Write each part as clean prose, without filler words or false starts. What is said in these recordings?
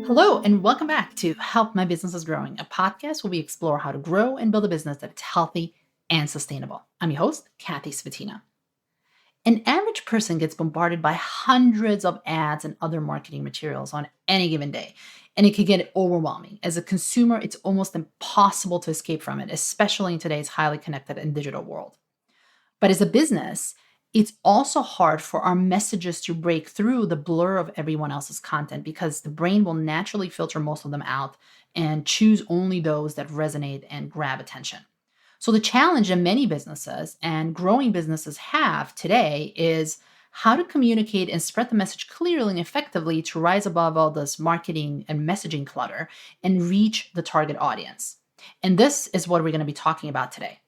Hello, and welcome back to Help My Business is Growing, a podcast where we explore how to grow and build a business that's healthy and sustainable. I'm your host, Kathy Svatina. An average person gets bombarded by hundreds of ads and other marketing materials on any given day, and it can get overwhelming. As a consumer, it's almost impossible to escape from it, especially in today's highly connected and digital world. But as a business, it's also hard for our messages to break through the blur of everyone else's content because the brain will naturally filter most of them out and choose only those that resonate and grab attention. So, the challenge that many businesses and growing businesses have today is how to communicate and spread the message clearly and effectively to rise above all this marketing and messaging clutter and reach the target audience. And this is what we're going to be talking about today.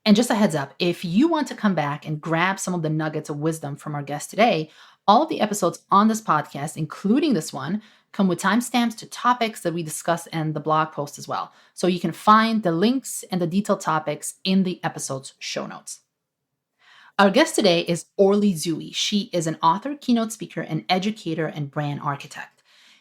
And just a heads up, if you want to come back and grab some of the nuggets of wisdom from our guest today, all of the episodes on this podcast, including this one, come with timestamps to topics that we discuss in the blog post as well. So you can find the links and the detailed topics in the episode's show notes. Our guest today is Orly Zeewy. She is an author, keynote speaker, and educator and brand architect.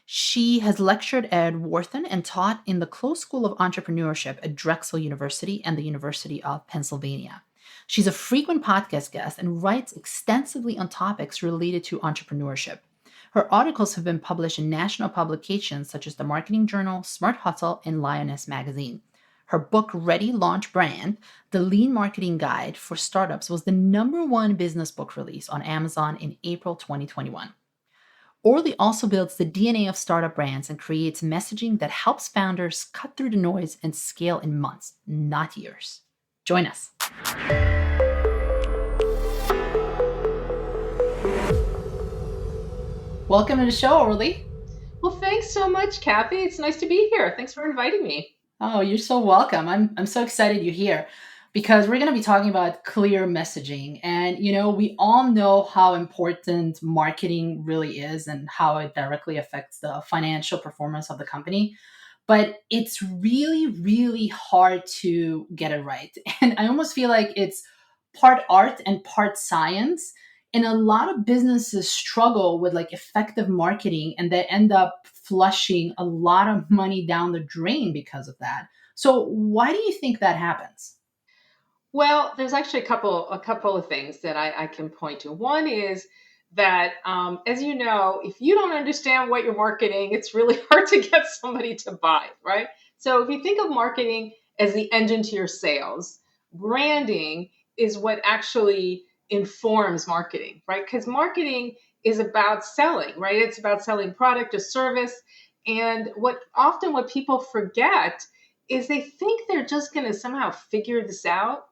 She has lectured at Wharton and taught in the Close School of Entrepreneurship at Drexel University and the University of Pennsylvania. She's a frequent podcast guest and writes extensively on topics related to entrepreneurship. Her articles have been published in national publications such as the Marketing Journal, Smart Hustle, and Lioness Magazine. Her book, Ready, Launch, Brand, The Lean Marketing Guide for Startups, was the #1 business book release on Amazon in April 2021. Orly also builds the DNA of startup brands and creates messaging that helps founders cut through the noise and scale in months, not years. Join us. Welcome to the show, Orly. Well, thanks so much, Kathy. It's nice to be here. Thanks for inviting me. Oh, you're so welcome. I'm so excited you're here because we're going to be talking about clear messaging. And, we all know how important marketing really is and how it directly affects the financial performance of the company. But it's really, really hard to get it right. And I almost feel like it's part art and part science. And a lot of businesses struggle with effective marketing and they end up flushing a lot of money down the drain because of that. So why do you think that happens? Well, there's actually a couple of things that I can point to. One is that, as you know, if you don't understand what you're marketing, it's really hard to get somebody to buy, right? So if you think of marketing as the engine to your sales, branding is what actually informs marketing, right? Because marketing is about selling, right? It's about selling product or service. And what people forget is they think they're just going to somehow figure this out,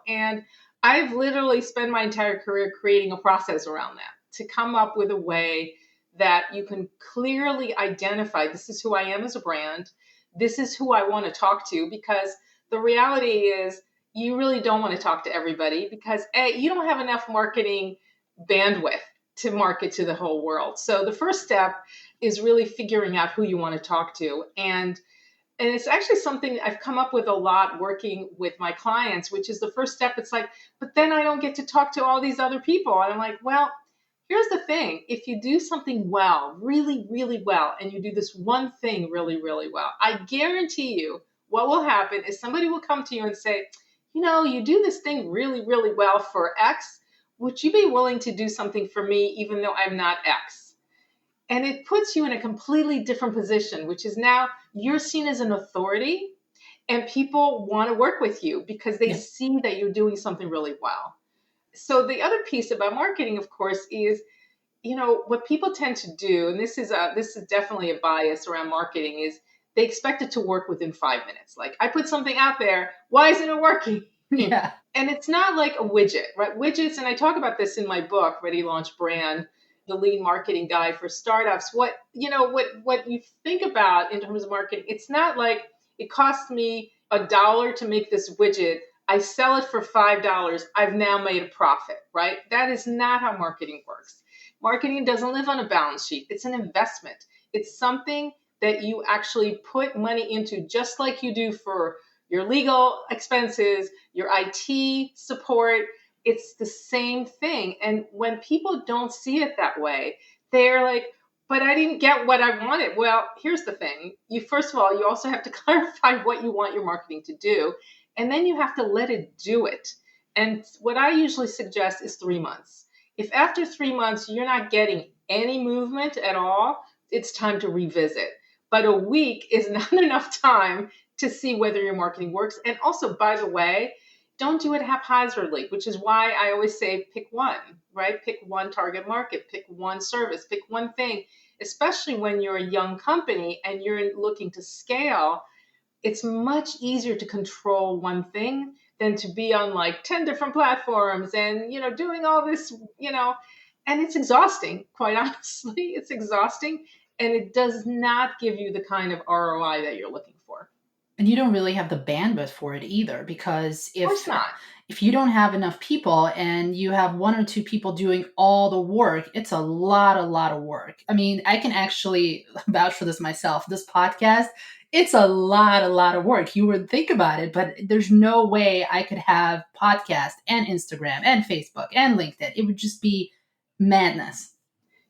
And I've literally spent my entire career creating a process around that to come up with a way that you can clearly identify this is who I am as a brand. This is who I want to talk to, because the reality is you really don't want to talk to everybody because you don't have enough marketing bandwidth to market to the whole world. So the first step is really figuring out who you want to talk to. And it's actually something I've come up with a lot working with my clients, which is the first step. It's like, but then I don't get to talk to all these other people. And I'm like, well, here's the thing. If you do something well, really, really well, and you do this one thing really, really well, I guarantee you what will happen is somebody will come to you and say, you do this thing really, really well for X. Would you be willing to do something for me even though I'm not X? And it puts you in a completely different position, which is now you're seen as an authority and people want to work with you because they see that you're doing something really well. So the other piece about marketing, of course, is, what people tend to do, and this is definitely a bias around marketing, is they expect it to work within 5 minutes. Like, I put something out there, why isn't it working? Yeah. And it's not like a widget, right? Widgets, and I talk about this in my book, Ready, Launch, Brand, the Lean Marketing Guide for Startups. What you think about in terms of marketing, it's not like it cost me $1 to make this widget. I sell it for $5. I've now made a profit, right? That is not how marketing works. Marketing doesn't live on a balance sheet. It's an investment. It's something that you actually put money into, just like you do for your legal expenses, your IT support. It's the same thing. And when people don't see it that way, they're like, but I didn't get what I wanted. Well, here's the thing. First of all, you also have to clarify what you want your marketing to do, and then you have to let it do it. And what I usually suggest is 3 months. If after 3 months you're not getting any movement at all, it's time to revisit. But a week is not enough time to see whether your marketing works. And also, by the way, don't do it haphazardly, which is why I always say pick one, right? Pick one target market, pick one service, pick one thing, especially when you're a young company and you're looking to scale. It's much easier to control one thing than to be on like 10 different platforms and, doing all this, and it's exhausting, quite honestly. It's exhausting, and it does not give you the kind of ROI that you're looking for. And you don't really have the bandwidth for it either, because Of course not. if you don't have enough people and you have one or two people doing all the work, it's a lot of work. I mean, I can actually vouch for this myself. This podcast, it's a lot of work. You would think about it, but there's no way I could have podcast and Instagram and Facebook and LinkedIn. It would just be madness.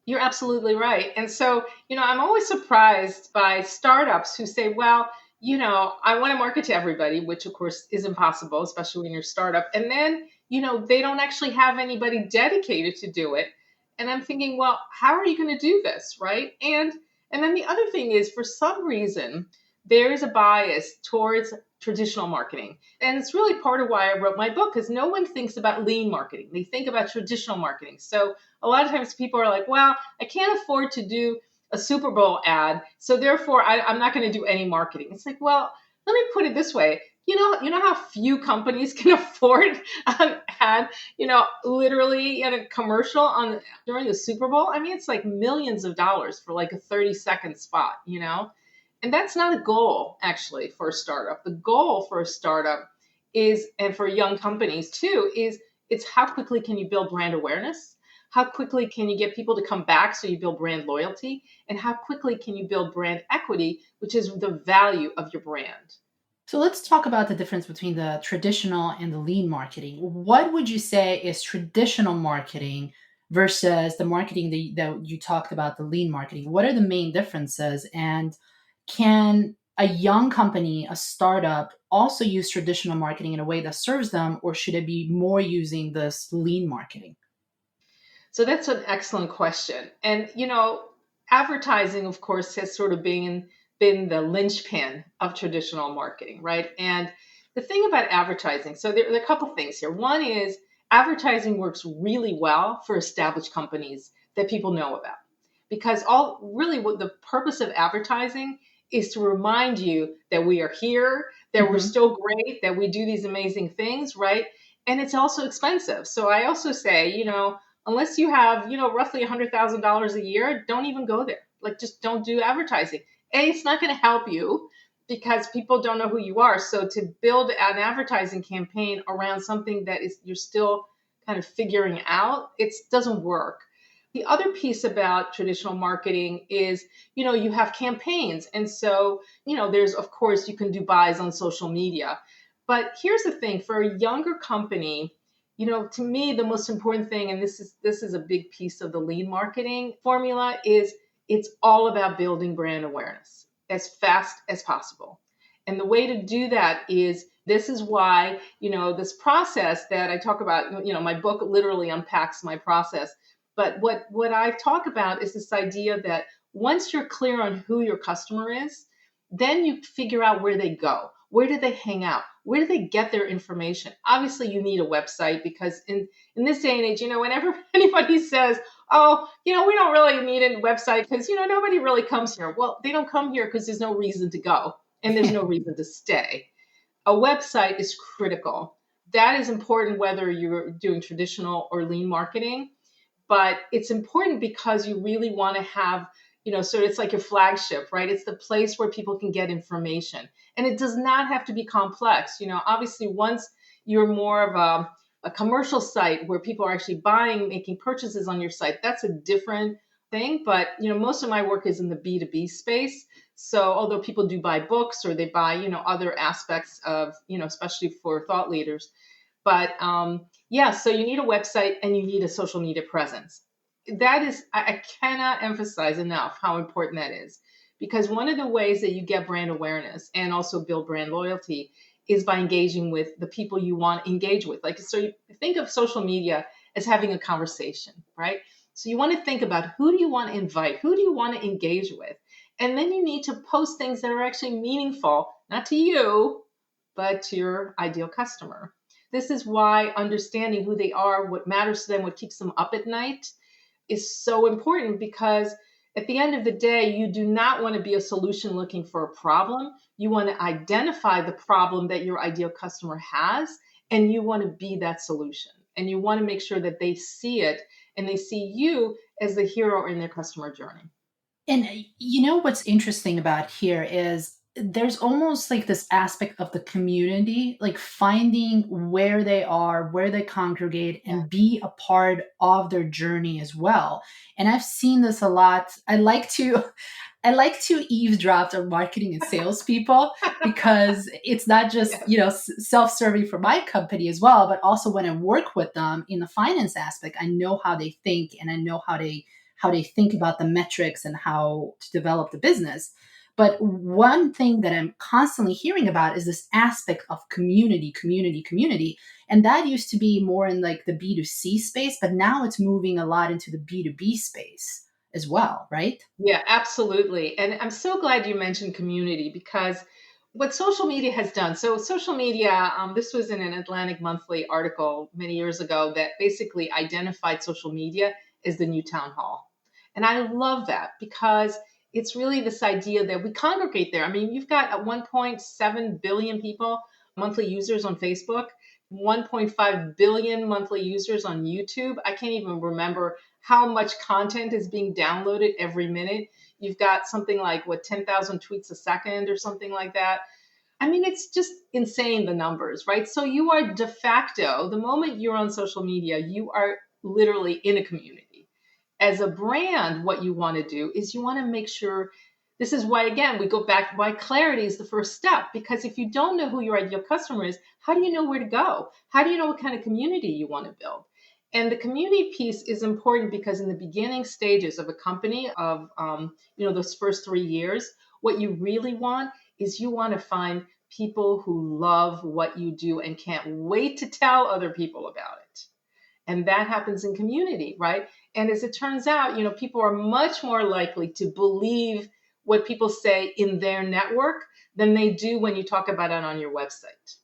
You're absolutely right. And so, I'm always surprised by startups who say, well, I want to market to everybody, which of course is impossible, especially when you're a startup. And then, they don't actually have anybody dedicated to do it. And I'm thinking, well, how are you going to do this? Right. And then the other thing is, for some reason, there is a bias towards traditional marketing. And it's really part of why I wrote my book, because no one thinks about lean marketing. They think about traditional marketing. So a lot of times people are like, well, I can't afford to do a Super Bowl ad, so therefore I'm not going to do any marketing. It's like, well, let me put it this way. You know how few companies can afford an ad, literally in a commercial during the Super Bowl. I mean, it's like millions of dollars for like a 30-second spot. And that's not a goal, actually, for a startup. The goal for a startup is, and for young companies too, is it's how quickly can you build brand awareness? How quickly can you get people to come back so you build brand loyalty? And how quickly can you build brand equity, which is the value of your brand? So let's talk about the difference between the traditional and the lean marketing. What would you say is traditional marketing versus the marketing that you talked about, the lean marketing? What are the main differences? And can a young company, a startup, also use traditional marketing in a way that serves them, or should it be more using this lean marketing? So that's an excellent question. And, advertising, of course, has sort of been the linchpin of traditional marketing, right? And the thing about advertising, so there are a couple things here. One is advertising works really well for established companies that people know about, because what the purpose of advertising is to remind you that we are here, that we're Mhm. still great, that we do these amazing things, right? And it's also expensive. So I also say, unless you have, roughly $100,000 a year, don't even go there. Like, just don't do advertising. It's not going to help you because people don't know who you are. So to build an advertising campaign around something that is you're still kind of figuring out, it doesn't work. The other piece about traditional marketing is, you have campaigns. And so, there's, of course, you can do buys on social media. But here's the thing, for a younger company, to me, the most important thing, and this is a big piece of the lean marketing formula, is it's all about building brand awareness as fast as possible. And the way to do that is, this is why, this process that I talk about, my book literally unpacks my process. But what I talk about is this idea that once you're clear on who your customer is, then you figure out where they go. Where do they hang out? Where do they get their information? Obviously, you need a website, because in this day and age, whenever anybody says, oh, we don't really need a website because, nobody really comes here. Well, they don't come here because there's no reason to go and there's no reason to stay. A website is critical. That is important whether you're doing traditional or lean marketing, but it's important because you really want to have, so it's like your flagship, right? It's the place where people can get information. And it does not have to be complex. Obviously, once you're more of a commercial site where people are actually buying, making purchases on your site, that's a different thing. But, most of my work is in the B2B space. So although people do buy books or they buy, other aspects of, especially for thought leaders. But yeah, so you need a website and you need a social media presence. that is, I cannot emphasize enough how important that is. Because one of the ways that you get brand awareness and also build brand loyalty is by engaging with the people you want to engage with. Like, so you think of social media as having a conversation, right? So you want to think about, who do you want to invite? Who do you want to engage with? And then you need to post things that are actually meaningful, not to you, but to your ideal customer. This is why understanding who they are, what matters to them, what keeps them up at night, is so important, because at the end of the day, you do not want to be a solution looking for a problem. You want to identify the problem that your ideal customer has, and you want to be that solution. And you want to make sure that they see it and they see you as the hero in their customer journey. And you know what's interesting about here is there's almost like this aspect of the community, like finding where they are, where they congregate, Yeah. and be a part of their journey as well. And I've seen this a lot. I like to eavesdrop on marketing and salespeople because it's not just, Yes. self-serving for my company as well, but also when I work with them in the finance aspect, I know how they think and I know how they think about the metrics and how to develop the business. But one thing that I'm constantly hearing about is this aspect of community, community, community. And that used to be more in like the B2C space, but now it's moving a lot into the B2B space as well, right? Yeah, absolutely. And I'm so glad you mentioned community, because what social media has done. So, social media, this was in an Atlantic Monthly article many years ago that basically identified social media as the new town hall. And I love that, because it's really this idea that we congregate there. I mean, you've got 1.7 billion people, monthly users on Facebook, 1.5 billion monthly users on YouTube. I can't even remember how much content is being downloaded every minute. You've got something like, what, 10,000 tweets a second or something like that. I mean, it's just insane, the numbers, right? So you are de facto, the moment you're on social media, you are literally in a community. As a brand, what you want to do is you want to make sure, this is why, again, we go back why clarity is the first step. Because if you don't know who your ideal customer is, how do you know where to go? How do you know what kind of community you want to build? And the community piece is important, because in the beginning stages of a company, of those first 3 years, what you really want is, you want to find people who love what you do and can't wait to tell other people about it. And that happens in community, right? And as it turns out, people are much more likely to believe what people say in their network than they do when you talk about it on your website.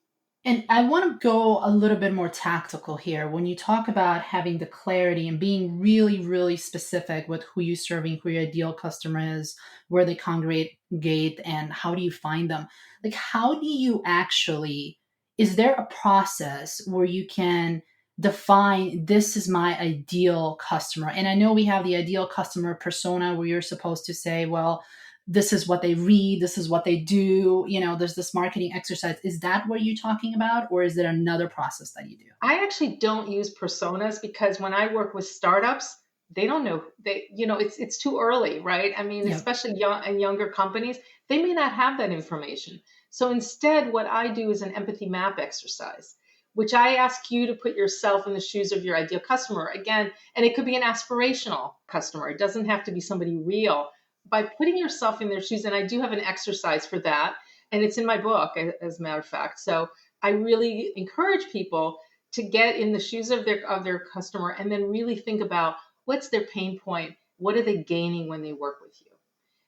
And I want to go a little bit more tactical here. When you talk about having the clarity and being really, really specific with who you're serving, who your ideal customer is, where they congregate, and how do you find them? Like, how do you actually, is there a process where you can define this is my ideal customer? And I know we have the ideal customer persona where you're supposed to say, well, this is what they read, this is what they do, there's this marketing exercise. Is that what you're talking about, or is there another process that you do? I actually don't use personas, because when I work with startups, they don't know, it's too early, right? I mean, Yeah. especially young and younger companies, they may not have that information. So instead, what I do is an empathy map exercise, which I ask you to put yourself in the shoes of your ideal customer again. And it could be an aspirational customer, it doesn't have to be somebody real. By putting yourself in their shoes, and I do have an exercise for that, and it's in my book, as a matter of fact. So I really encourage people to get in the shoes of their customer, and then really think about, what's their pain point, what are they gaining when they work with you.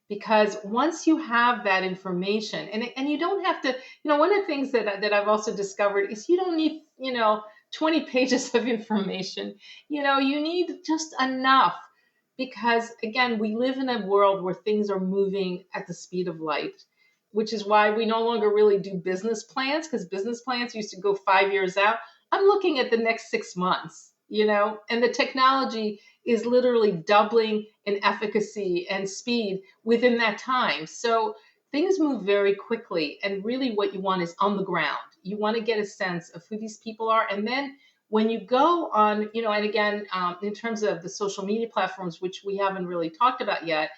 Because once you have that information, and you don't have to, one of the things that I've also discovered is, you don't need 20 pages of information. You need just enough, because again, we live in a world where things are moving at the speed of light, which is why we no longer really do business plans, because business plans used to go 5 years out. I'm looking at the next 6 months, and the technology is literally doubling in efficacy and speed within that time. So things move very quickly. And really, what you want is on the ground. You want to get a sense of who these people are. And then when you go on, and again, in terms of the social media platforms, which we haven't really talked about yet,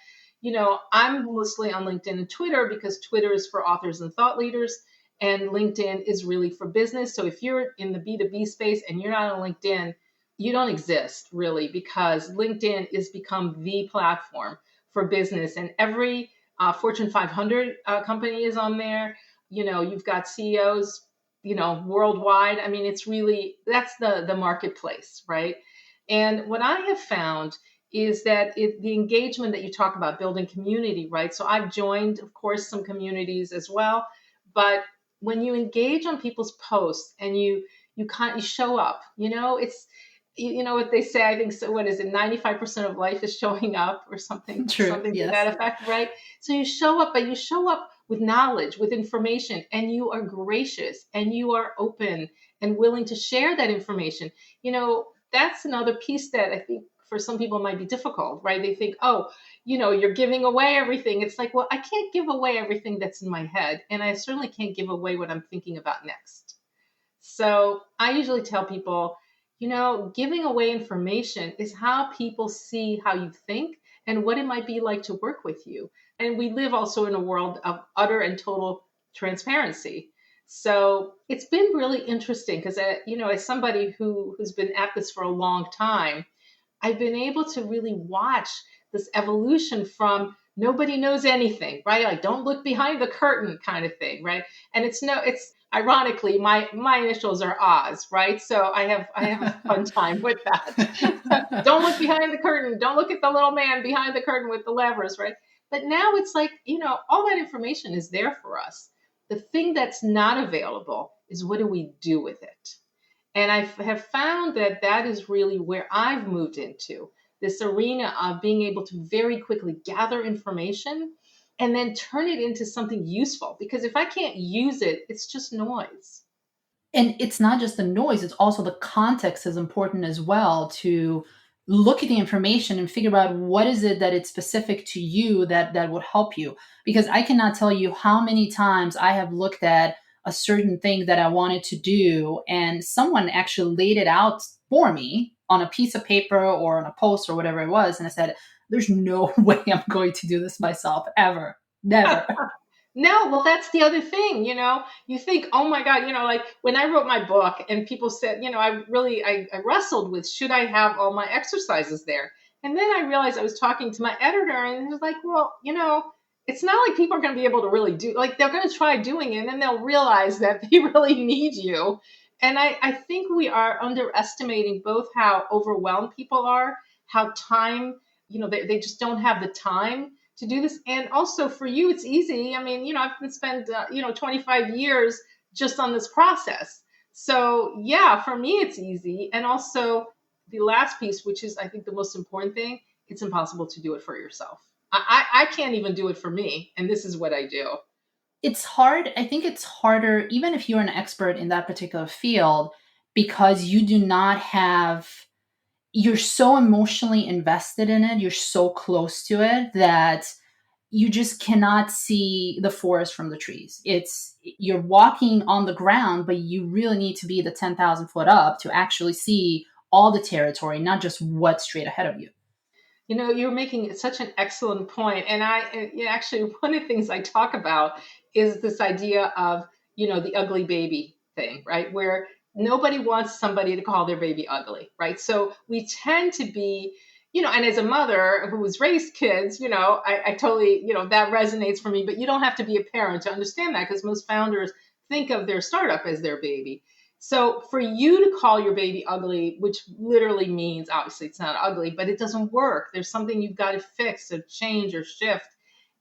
I'm mostly on LinkedIn and Twitter, because Twitter is for authors and thought leaders, and LinkedIn is really for business. So if you're in the B2B space and you're not on LinkedIn, you don't exist really, because LinkedIn has become the platform for business, and every Fortune 500 company is on there. You've got CEOs, worldwide. I mean, it's really, that's the marketplace, right? And what I have found is that the engagement that you talk about, building community, right? So I've joined, of course, some communities as well, but when you engage on people's posts and you show up, it's, what they say, I think, so what is it, 95% of life is showing up, or something True. something to that Yes. effect, right? So you show up, but you show up with knowledge, with information, and you are gracious and you are open and willing to share that information. That's another piece that I think for some people might be difficult, right? They think, oh, you're giving away everything. It's like, well, I can't give away everything that's in my head, and I certainly can't give away what I'm thinking about next. So I usually tell people, giving away information is how people see how you think and what it might be like to work with you. And we live also in a world of utter and total transparency. So it's been really interesting because, as somebody who's been at this for a long time, I've been able to really watch this evolution from nobody knows anything, right? Like, don't look behind the curtain kind of thing, right? And it's ironically, my initials are Oz, right? So I have a fun time with that. Don't look behind the curtain. Don't look at the little man behind the curtain with the levers, right? But now it's like, all that information is there for us. The thing that's not available is, what do we do with it? And I have found that that is really where I've moved into this arena of being able to very quickly gather information and then turn it into something useful. Because if I can't use it, it's just noise. And it's not just the noise, it's also the context is important as well, to look at the information and figure out what is it that it's specific to you that would help you. Because I cannot tell you how many times I have looked at a certain thing that I wanted to do and someone actually laid it out for me on a piece of paper or on a post or whatever it was, and I said, there's no way I'm going to do this myself ever. Never. No, well, that's the other thing, you think, oh my God, like when I wrote my book and people said, I wrestled with, should I have all my exercises there? And then I realized I was talking to my editor and he was like, well, it's not like people are going to be able to really do, like they're going to try doing it and then they'll realize that they really need you. And I think we are underestimating both how overwhelmed people are, how time, they just don't have the time to do this. And also for you, it's easy. I mean, I've been spent, 25 years just on this process. So yeah, for me, it's easy. And also the last piece, which is, I think, the most important thing, it's impossible to do it for yourself. I can't even do it for me. And this is what I do. It's hard. I think it's harder, even if you're an expert in that particular field, because you do not have, you're so emotionally invested in it, you're so close to it that you just cannot see the forest from the trees. It's, you're walking on the ground, but you really need to be the 10,000 foot up to actually see all the territory, not just what's straight ahead of you. You're making such an excellent point. And actually, one of the things I talk about is this idea of, the ugly baby thing, right? Where nobody wants somebody to call their baby ugly, right? So we tend to be, and as a mother who's raised kids, I totally, that resonates for me, but you don't have to be a parent to understand that, because most founders think of their startup as their baby. So for you to call your baby ugly, which literally means obviously it's not ugly, but it doesn't work. There's something you've got to fix or change or shift.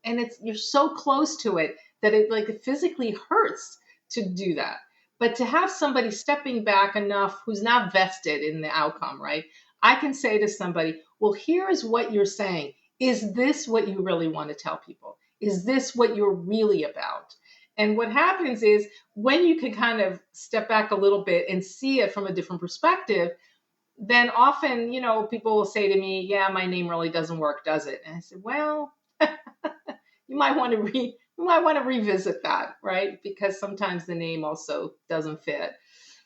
And you're so close to it that it physically hurts to do that. But to have somebody stepping back enough who's not vested in the outcome, right? I can say to somebody, well, here is what you're saying. Is this what you really want to tell people? Is this what you're really about? And what happens is, when you can kind of step back a little bit and see it from a different perspective, then often, people will say to me, yeah, my name really doesn't work, does it? And I said, well, you might want to revisit that, right? Because sometimes the name also doesn't fit.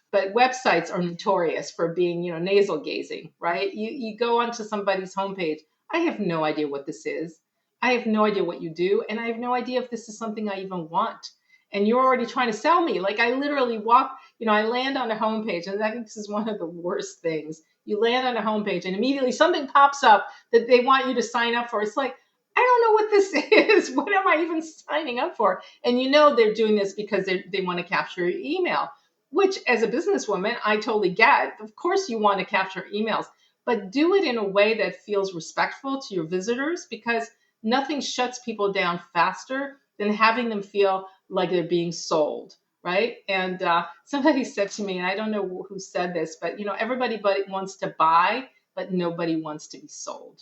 But websites are notorious for being, nasal gazing, right? You go onto somebody's homepage. I have no idea what this is. I have no idea what you do. And I have no idea if this is something I even want. And you're already trying to sell me. Like, I literally walk, I land on a homepage, and I think this is one of the worst things. You land on a homepage and immediately something pops up that they want you to sign up for. It's like, I don't know what this is. What am I even signing up for? And they're doing this because they want to capture your email, which as a businesswoman, I totally get. Of course, you want to capture emails, but do it in a way that feels respectful to your visitors, because nothing shuts people down faster than having them feel like they're being sold, right? And somebody said to me, and I don't know who said this, but everybody but wants to buy, but nobody wants to be sold.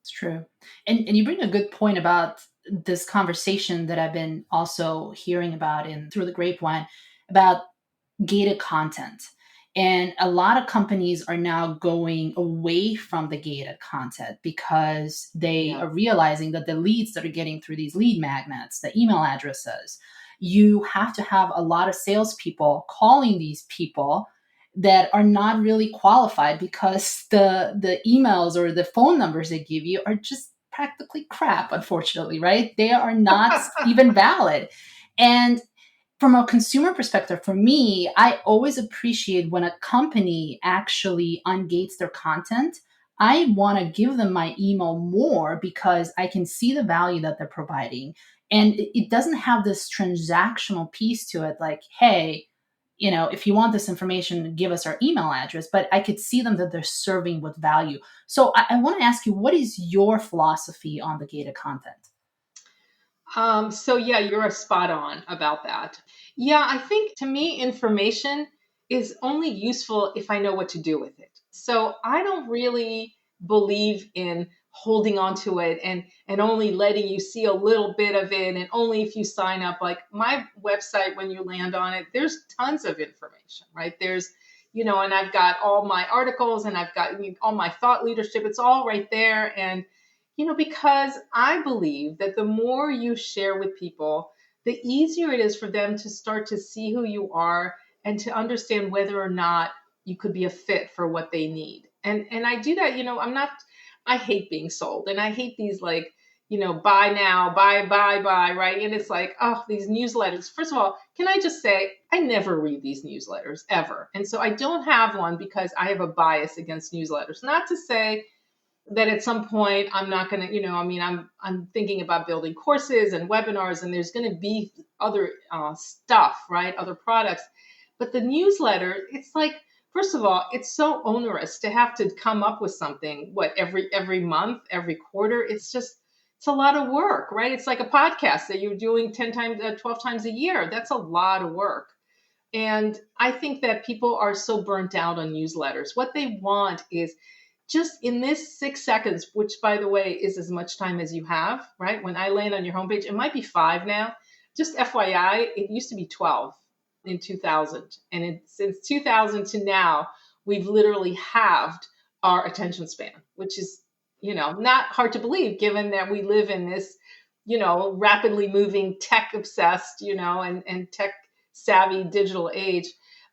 It's true. And you bring a good point about this conversation that I've been also hearing about in through the grapevine about gated content. And a lot of companies are now going away from the gated content because they Yeah. are realizing that the leads that are getting through these lead magnets, the email addresses, you have to have a lot of salespeople calling these people that are not really qualified because the emails or the phone numbers they give you are just practically crap, unfortunately, right? They are not even valid. And from a consumer perspective, for me, I always appreciate when a company actually ungates their content. I want to give them my email more because I can see the value that they're providing. And it doesn't have this transactional piece to it, like, hey, if you want this information, give us our email address. But I could see them that they're serving with value. So I want to ask you, what is your philosophy on the gated content? So yeah, you're spot on about that. Yeah, I think to me, information is only useful if I know what to do with it. So I don't really believe in holding on to it and only letting you see a little bit of it, and only if you sign up. Like my website, when you land on it, there's tons of information, right? There's and I've got all my articles, and I've got all my thought leadership. It's all right there. And because I believe that the more you share with people, the easier it is for them to start to see who you are and to understand whether or not you could be a fit for what they need. And I do that, I hate being sold, and I hate these, like, buy now, buy, right? And it's like, oh, these newsletters. First of all, can I just say, I never read these newsletters ever. And so I don't have one because I have a bias against newsletters. Not to say that at some point I'm not going to, I'm thinking about building courses and webinars, and there's going to be other stuff, right? Other products. But the newsletter, it's like, first of all, it's so onerous to have to come up with something, every month, every quarter. It's a lot of work, right? It's like a podcast that you're doing 10 times, 12 times a year. That's a lot of work. And I think that people are so burnt out on newsletters. What they want is just in this 6 seconds, which by the way is as much time as you have, right? When I land on your homepage, it might be 5 now. Just FYI, it used to be 12 in 2000. And since 2000 to now, we've literally halved our attention span, which is, not hard to believe given that we live in this, rapidly moving tech obsessed, and tech savvy digital age.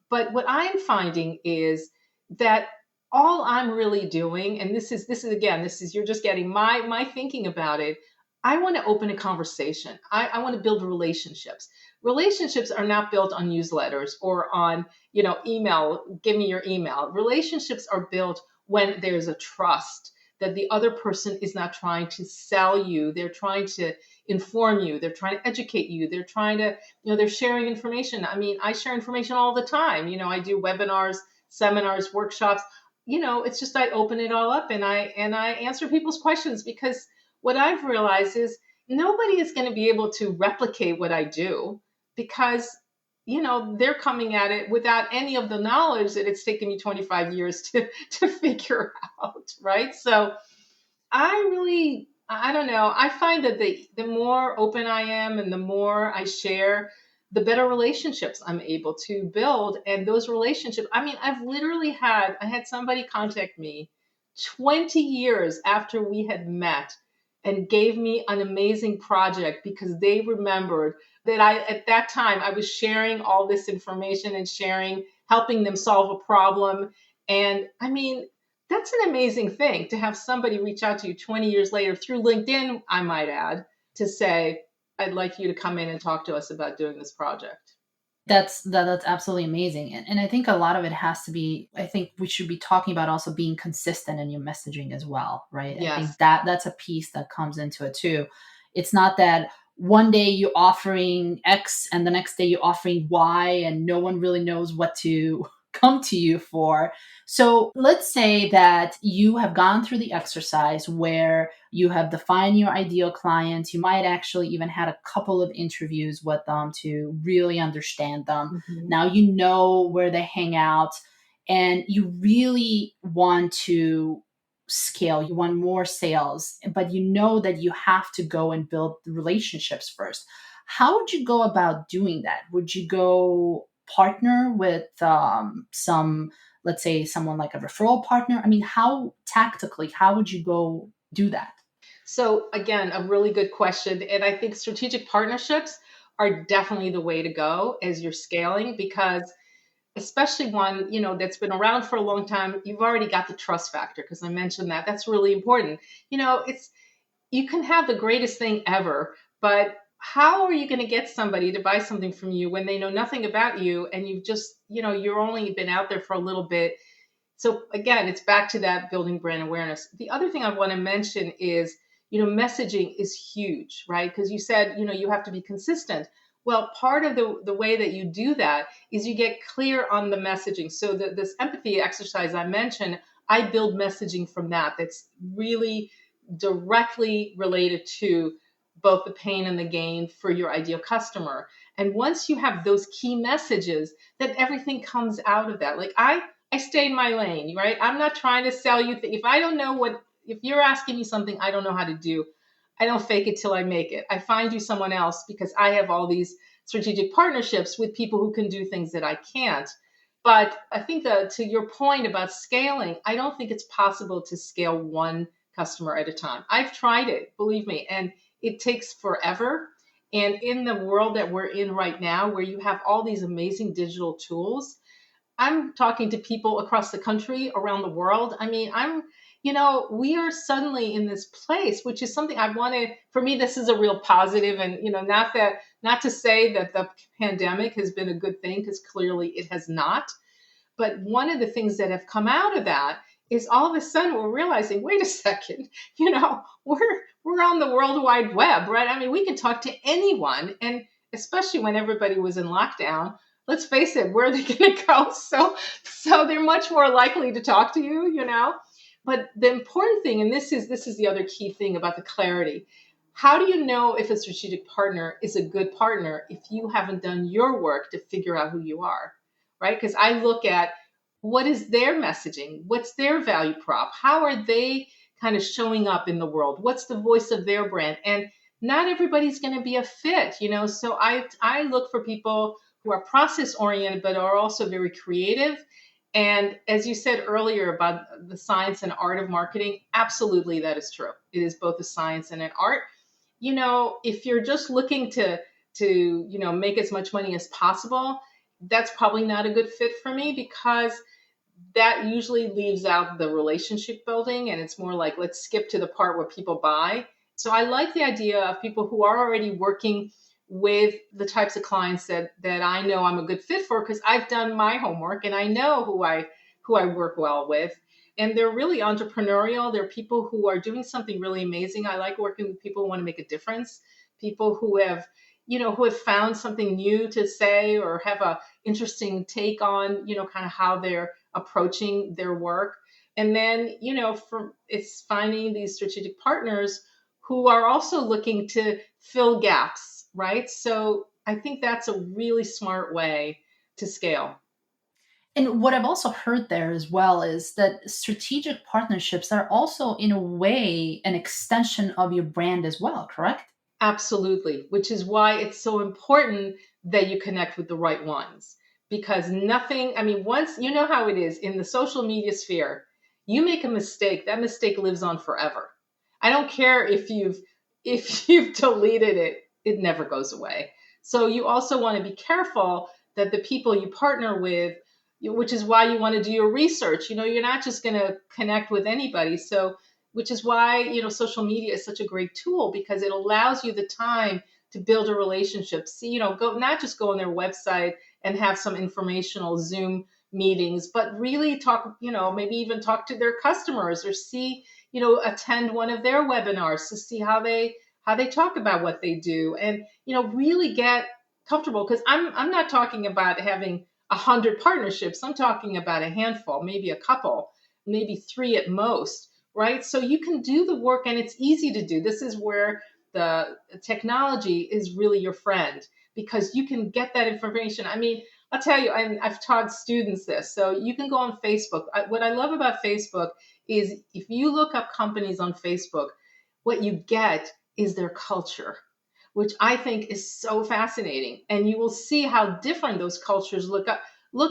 But what I'm finding is that all I'm really doing, and you're just getting my thinking about it. I want to open a conversation. I want to build relationships. Relationships are not built on newsletters or on, email. Give me your email. Relationships are built when there's a trust that the other person is not trying to sell you. They're trying to inform you. They're trying to educate you. They're trying to, they're sharing information. I mean, I share information all the time. I do webinars, seminars, workshops. It's just I open it all up and I answer people's questions, because what I've realized is nobody is going to be able to replicate what I do, because they're coming at it without any of the knowledge that it's taken me 25 years to figure out, right? So I don't know. I find that the more open I am and the more I share, the better relationships I'm able to build. And those relationships, I mean, I had somebody contact me 20 years after we had met and gave me an amazing project because they remembered that at that time, I was sharing all this information and helping them solve a problem. And I mean, that's an amazing thing to have somebody reach out to you 20 years later through LinkedIn, I might add, to say, I'd like you to come in and talk to us about doing this project. That's absolutely amazing. And I think a lot of it has to be, I think we should be talking about also being consistent in your messaging as well, right? I think Yes. that's a piece that comes into it too. It's not that one day you're offering X and the next day you're offering Y and no one really knows what to come to you for. So let's say that you have gone through the exercise where you have defined your ideal clients. You might actually even had a couple of interviews with them to really understand them. Hmm. Now you know where they hang out and you really want to scale. You want more sales, but you know that you have to go and build the relationships first. How would you go about doing that? Would you go partner with some, let's say, someone like a referral partner? I mean, how tactically, how would you go do that? So again, a really good question. And I think strategic partnerships are definitely the way to go as you're scaling because especially one, that's been around for a long time, you've already got the trust factor because I mentioned that. That's really important. It's you can have the greatest thing ever, but how are you going to get somebody to buy something from you when they know nothing about you and you've just, you're only been out there for a little bit? So again, it's back to that building brand awareness. The other thing I want to mention is, messaging is huge, right? Because you said, you have to be consistent. Well, part of the way that you do that is you get clear on the messaging. So this empathy exercise I mentioned, I build messaging from that. That's really directly related to both the pain and the gain for your ideal customer. And once you have those key messages, then everything comes out of that. Like I stay in my lane, right? I'm not trying to sell you. If I don't know if you're asking me something I don't know how to do, I don't fake it till I make it. I find you someone else because I have all these strategic partnerships with people who can do things that I can't. But I think that to your point about scaling, I don't think it's possible to scale one customer at a time. I've tried it, believe me, and it takes forever. And in the world that we're in right now, where you have all these amazing digital tools, I'm talking to people across the country, around the world. I mean, we are suddenly in this place, which is something I want to, for me, this is a real positive. And, not to say that the pandemic has been a good thing, because clearly it has not. But one of the things that have come out of that is all of a sudden we're realizing, wait a second, we're on the World Wide Web, right? I mean, we can talk to anyone, and especially when everybody was in lockdown. Let's face it, where are they going to go? So they're much more likely to talk to you. But the important thing, and this is the other key thing about the clarity. How do you know if a strategic partner is a good partner if you haven't done your work to figure out who you are? Right? Because I look at what is their messaging? What's their value prop? How are they kind of showing up in the world? What's the voice of their brand? And not everybody's going to be a fit. So I look for people who are process oriented, but are also very creative. And as you said earlier about the science and art of marketing, absolutely that is true. It is both a science and an art. If you're just looking to make as much money as possible, that's probably not a good fit for me because that usually leaves out the relationship building and it's more like let's skip to the part where people buy. So I like the idea of people who are already working with the types of clients that I know I'm a good fit for because I've done my homework and I know who I work well with. And they're really entrepreneurial. They're people who are doing something really amazing. I like working with people who want to make a difference, people who have found something new to say or have a interesting take on, kind of how they're approaching their work. And then, it's finding these strategic partners who are also looking to fill gaps, right? So I think that's a really smart way to scale. And what I've also heard there as well is that strategic partnerships are also, in a way, an extension of your brand as well, correct? Absolutely, which is why it's so important that you connect with the right ones. Because nothing, I mean, once you know how it is in the social media sphere, you make a mistake, that mistake lives on forever. I don't care if you've deleted it, it never goes away. So you also want to be careful that the people you partner with, which is why you want to do your research. You're not just going to connect with anybody. So which is why social media is such a great tool because it allows you the time to build a relationship. See, go not just go on their website and have some informational Zoom meetings, but really talk, maybe even talk to their customers or see, attend one of their webinars to see how they talk about what they do, and really get comfortable, because I'm not talking about having 100 partnerships. I'm talking about a handful, maybe a couple, maybe three at most, right? So you can do the work, and it's easy to do. This is where the technology is really your friend, because you can get that information. I mean, I'll tell you, and I've taught students this. So you can go on Facebook. What I love about Facebook is if you look up companies on Facebook, what you get is their culture, which I think is so fascinating. And you will see how different those cultures look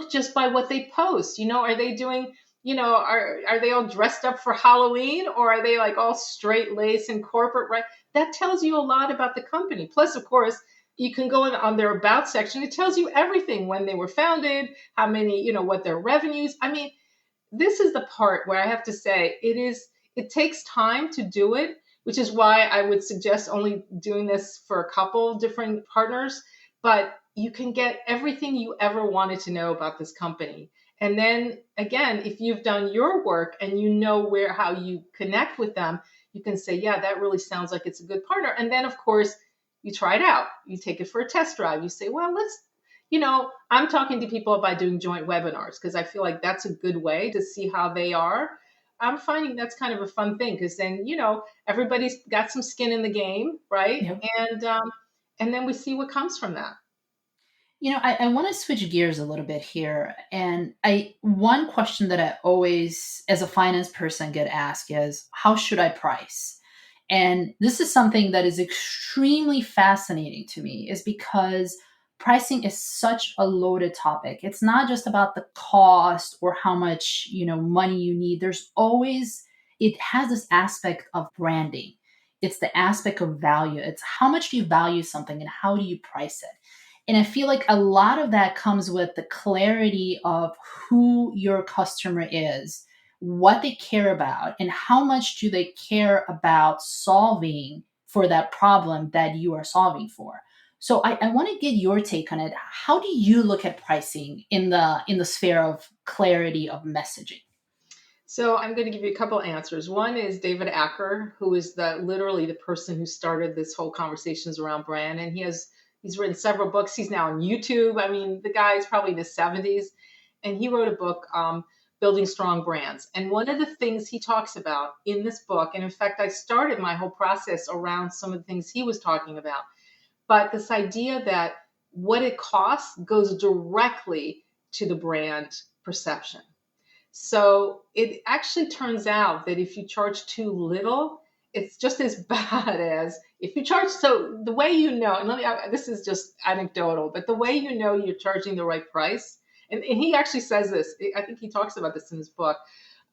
just by what they post. Are they doing, are they all dressed up for Halloween, or are they like all straight lace and corporate, right? That tells you a lot about the company. Plus, of course, you can go in on their about section. It tells you everything: when they were founded, how many, what their revenues. I mean, this is the part where I have to say it takes time to do it, which is why I would suggest only doing this for a couple different partners. But you can get everything you ever wanted to know about this company. And then again, if you've done your work and you know how you connect with them, you can say, yeah, that really sounds like it's a good partner. And then of course, you try it out. You take it for a test drive. You say, well, I'm talking to people about doing joint webinars because I feel like that's a good way to see how they are. I'm finding that's kind of a fun thing, because then, everybody's got some skin in the game, right? Yep. And then we see what comes from that. I want to switch gears a little bit here. And one question that I always, as a finance person, get asked is, how should I price? And this is something that is extremely fascinating to me, is because pricing is such a loaded topic. It's not just about the cost or how much, money you need. It has this aspect of branding. It's the aspect of value. It's how much do you value something and how do you price it? And I feel like a lot of that comes with the clarity of who your customer is, what they care about, and how much do they care about solving for that problem that you are solving for. So I want to get your take on it. How do you look at pricing in the sphere of clarity of messaging? So I'm going to give you a couple answers. One is David Acker, who is literally the person who started this whole conversations around brand, and he's written several books. He's now on YouTube. I mean, the guy is probably in his 70s, and he wrote a book, Building Strong Brands. And one of the things he talks about in this book, and in fact, I started my whole process around some of the things he was talking about, but this idea that what it costs goes directly to the brand perception. So it actually turns out that if you charge too little, it's just as bad as if you charge. So the way and this is just anecdotal, but the way you're charging the right price, and he actually says this, I think he talks about this in his book,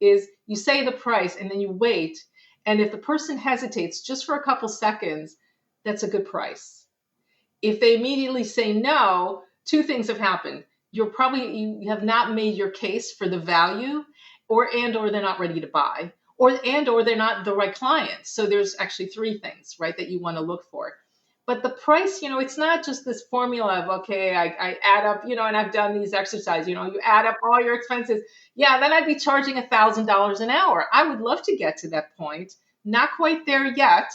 is you say the price and then you wait. And if the person hesitates just for a couple seconds, that's a good price. If they immediately say no, two things have happened. You have not made your case for the value, or they're not ready to buy, or they're not the right client. So there's actually three things, right, that you want to look for. But the price, it's not just this formula of, okay, I add up, and I've done these exercises, you add up all your expenses. Yeah, then I'd be charging $1,000 an hour. I would love to get to that point. Not quite there yet.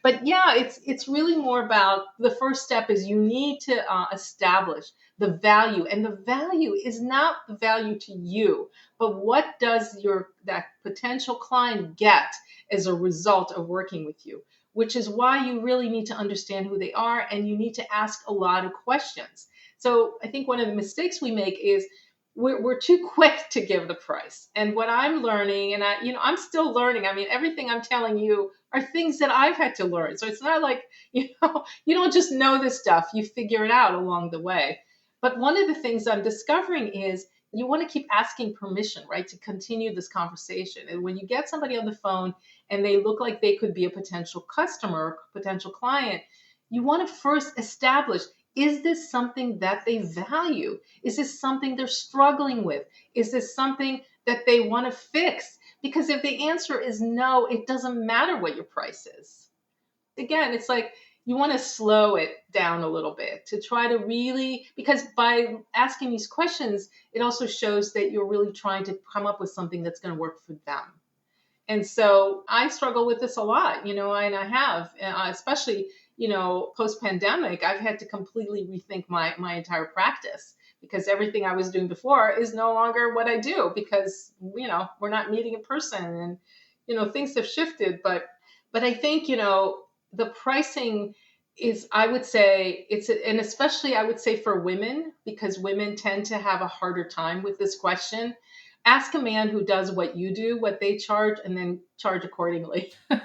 But yeah, it's really more about, the first step is you need to establish the value, and the value is not the value to you, but what does that potential client get as a result of working with you, which is why you really need to understand who they are, and you need to ask a lot of questions. So I think one of the mistakes we make is we're too quick to give the price. And what I'm learning, and I'm still learning. I mean, everything I'm telling you are things that I've had to learn. So it's not like, you don't just know this stuff, you figure it out along the way. But one of the things I'm discovering is you want to keep asking permission, right, to continue this conversation. And when you get somebody on the phone and they look like they could be a potential customer, potential client, you want to first establish, is this something that they value? Is this something they're struggling with? Is this something that they want to fix? Because if the answer is no, it doesn't matter what your price is. Again, it's like, you want to slow it down a little bit to try to really, because by asking these questions, it also shows that you're really trying to come up with something that's going to work for them. And so I struggle with this a lot, and I have, especially, post pandemic, I've had to completely rethink my entire practice because everything I was doing before is no longer what I do because, we're not meeting in person and, things have shifted. But I think, the pricing is, I would say and especially I would say for women, because women tend to have a harder time with this question. Ask a man who does what you do, what they charge, and then charge accordingly. I'm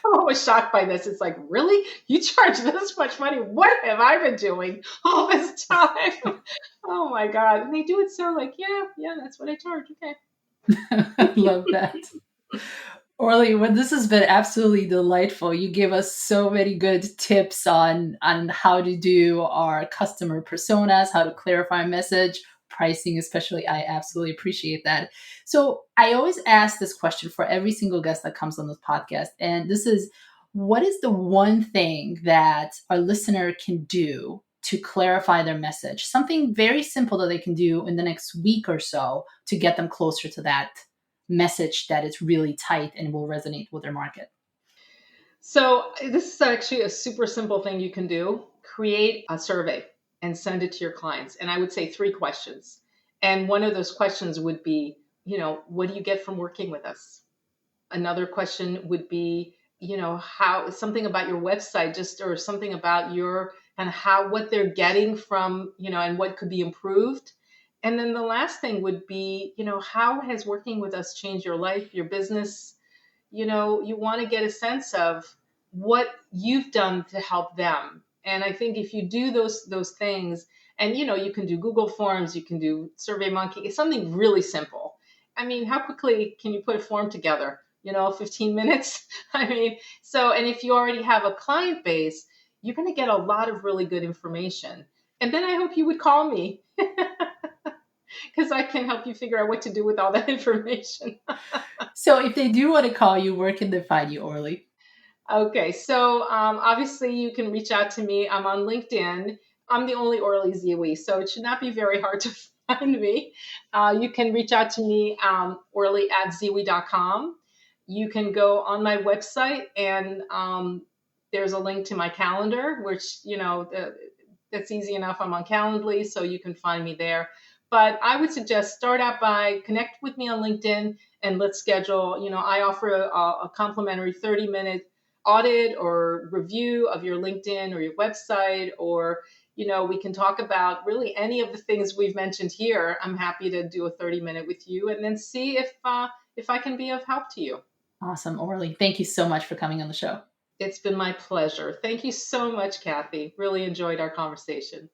always shocked by this. It's like, really? You charge this much money? What have I been doing all this time? Oh my God. And they do it so like, yeah, that's what I charge. Okay. I love that. Orly, well, this has been absolutely delightful. You gave us so many good tips on how to do our customer personas, how to clarify a message, pricing especially. I absolutely appreciate that. So I always ask this question for every single guest that comes on this podcast. And this is, what is the one thing that our listener can do to clarify their message? Something very simple that they can do in the next week or so to get them closer to that message that is really tight and will resonate with their market. So this is actually a super simple thing you can do. Create a survey and send it to your clients. And I would say 3 questions. And one of those questions would be, what do you get from working with us? Another question would be, how something about your website, just or something about your and what they're getting from, and what could be improved. And then the last thing would be, how has working with us changed your life, your business? You want to get a sense of what you've done to help them. And I think if you do those things, and you can do Google Forms, you can do SurveyMonkey, it's something really simple. I mean, how quickly can you put a form together? 15 minutes. I mean, and if you already have a client base, you're going to get a lot of really good information. And then I hope you would call me because I can help you figure out what to do with all that information. So if they do want to call you, where can they find you, Orly? Okay, so obviously you can reach out to me. I'm on LinkedIn. I'm the only Orly Zeewy, so it should not be very hard to find me. You can reach out to me, orly@zeewy.com. You can go on my website, and there's a link to my calendar, which, that's easy enough. I'm on Calendly, so you can find me there. But I would suggest start out by connect with me on LinkedIn and let's schedule. I offer a complimentary 30-minute audit or review of your LinkedIn or your website, or, we can talk about really any of the things we've mentioned here. I'm happy to do a 30-minute with you and then see if I can be of help to you. Awesome, Orly. Thank you so much for coming on the show. It's been my pleasure. Thank you so much, Kathy. Really enjoyed our conversation.